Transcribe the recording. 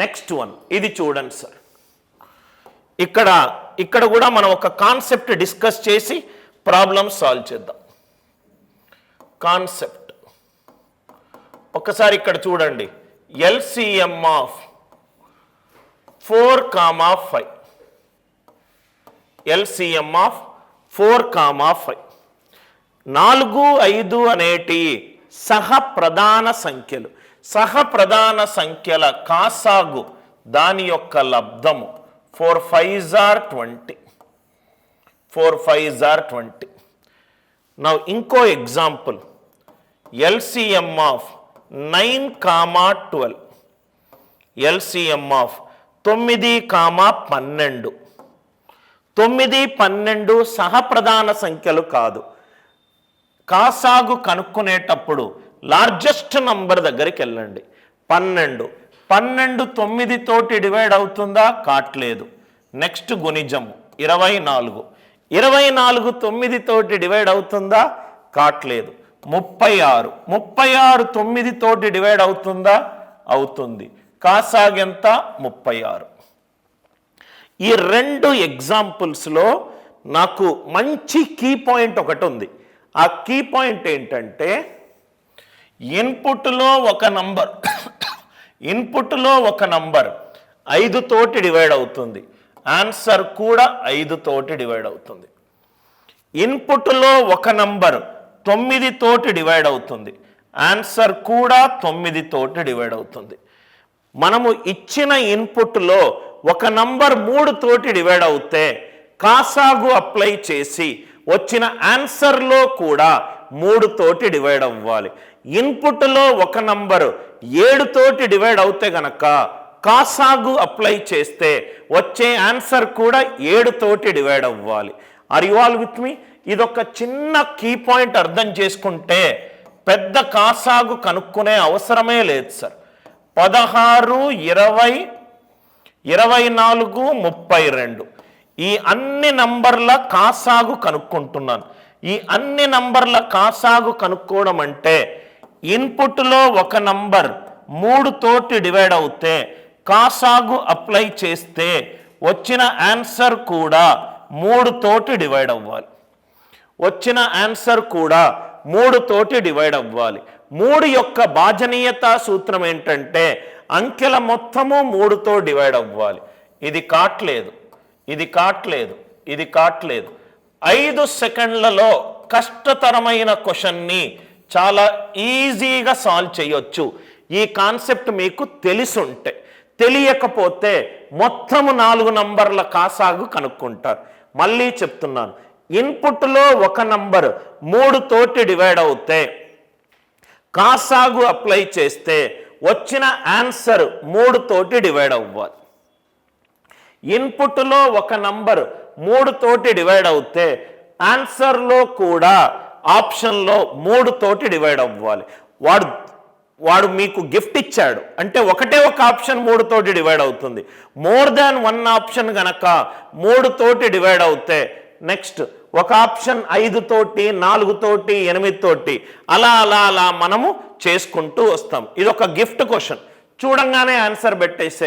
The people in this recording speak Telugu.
నెక్స్ట్ వన్ ఇది చూడండి సార్. ఇక్కడ కూడా మనం ఒక కాన్సెప్ట్ డిస్కస్ చేసి ప్రాబ్లమ్ సాల్వ్ చేద్దాం. కాన్సెప్ట్ ఒకసారి ఇక్కడ చూడండి. LCM of 4, 5. LCM of 4, 5. 4, 5 అనేటి సహప్రధాన సంఖ్యలు. సహప్రధాన సంఖ్యల కాసాగు దాని యొక్క లబ్ధము 4 5s are 20. 4 5s are 20. Now ఇంకో example. LCM of 9, 12. LCM of 9, 12. 9, 12 సహప్రధాన సంఖ్యలు కాదు. కాసాగు కనుక్కునేటప్పుడు లార్జెస్ట్ నంబర్ దగ్గరికి వెళ్ళండి. 12. 12 9 తోటి డివైడ్ అవుతుందా? కాట్లేదు. నెక్స్ట్ గుణిజము 24. 24 9 తోటి డివైడ్ అవుతుందా? కాట్లేదు. 36. 36 9 తోటి డివైడ్ అవుతుందా? అవుతుంది. కాసాగెంత? 36. ఈ రెండు ఎగ్జాంపుల్స్లో నాకు మంచి కీ పాయింట్ ఒకటి ఉంది. ఆ కీ పాయింట్ ఏంటంటే ఇన్పుట్లో ఒక నంబర్ 5 తోటి డివైడ్ అవుతుంది. ఆన్సర్ కూడా 5 తోటి డివైడ్ అవుతుంది. ఇన్పుట్లో ఒక నంబర్ 9 తోటి డివైడ్ అవుతుంది. ఆన్సర్ కూడా 9 తోటి డివైడ్ అవుతుంది. మనము ఇచ్చిన ఇన్పుట్లో ఒక నంబర్ 3 తోటి డివైడ్ అవుతే కాసాగు అప్లై చేసి వచ్చిన ఆన్సర్లో కూడా 3 తోటి డివైడ్ అవ్వాలి. ఇన్పుట్లో ఒక నంబరు 7 తోటి డివైడ్ అవుతే గనక కాసాగు అప్లై చేస్తే వచ్చే ఆన్సర్ కూడా 7 తోటి డివైడ్ అవ్వాలి. Are you all with me? ఇదొక చిన్న కీ పాయింట్ అర్థం చేసుకుంటే పెద్ద కాసాగు కనుక్కునే అవసరమే లేదు సార్. 16, 20, 24, 32 ఈ అన్ని నంబర్ల కాసాగు కనుక్కుంటున్నాను. ఈ అన్ని నంబర్ల కాసాగు కనుక్కోవడం అంటే ఇన్పుట్లో ఒక నంబర్ 3 తోటి డివైడ్ అవుతే కాసాగు అప్లై చేస్తే వచ్చిన ఆన్సర్ కూడా 3 తోటి డివైడ్ అవ్వాలి. వచ్చిన ఆన్సర్ కూడా 3 తోటి డివైడ్ అవ్వాలి. 3 యొక్క భాజనీయత సూత్రం ఏంటంటే అంకెల మొత్తము 3తో డివైడ్ అవ్వాలి. ఇది కాట్లేదు. 5 సెకండ్లలో కష్టతరమైన క్వశ్చన్ని చాలా ఈజీగా సాల్వ్ చేయొచ్చు. ఈ కాన్సెప్ట్ మీకు తెలిసుంటే. తెలియకపోతే మొత్తము 4 నంబర్ల కాసాగు కనుక్కుంటారు. మళ్ళీ చెప్తున్నాను, ఇన్పుట్లో ఒక నంబర్ 3 తోటి డివైడ్ అవుతే కాసాగు అప్లై చేస్తే వచ్చిన ఆన్సర్ 3 తోటి డివైడ్ అవ్వాలి. ఇన్పుట్లో ఒక నంబర్ 3 తోటి డివైడ్ అవుతే ఆన్సర్లో కూడా ఆప్షన్లో 3 తోటి డివైడ్ అవ్వాలి. వాడు మీకు గిఫ్ట్ ఇచ్చాడు అంటే ఒకటే ఒక ఆప్షన్ 3 తోటి డివైడ్ అవుతుంది. మోర్ దాన్ 1 ఆప్షన్ గనక 3 తోటి డివైడ్ అవుతే నెక్స్ట్ ఒక ఆప్షన్ 5 తోటి, 4 తోటి, 8 తోటి అలా మనము చేసుకుంటూ వస్తాం. ఇది ఒక గిఫ్ట్ క్వశ్చన్. చూడంగానే ఆన్సర్ పెట్టేసే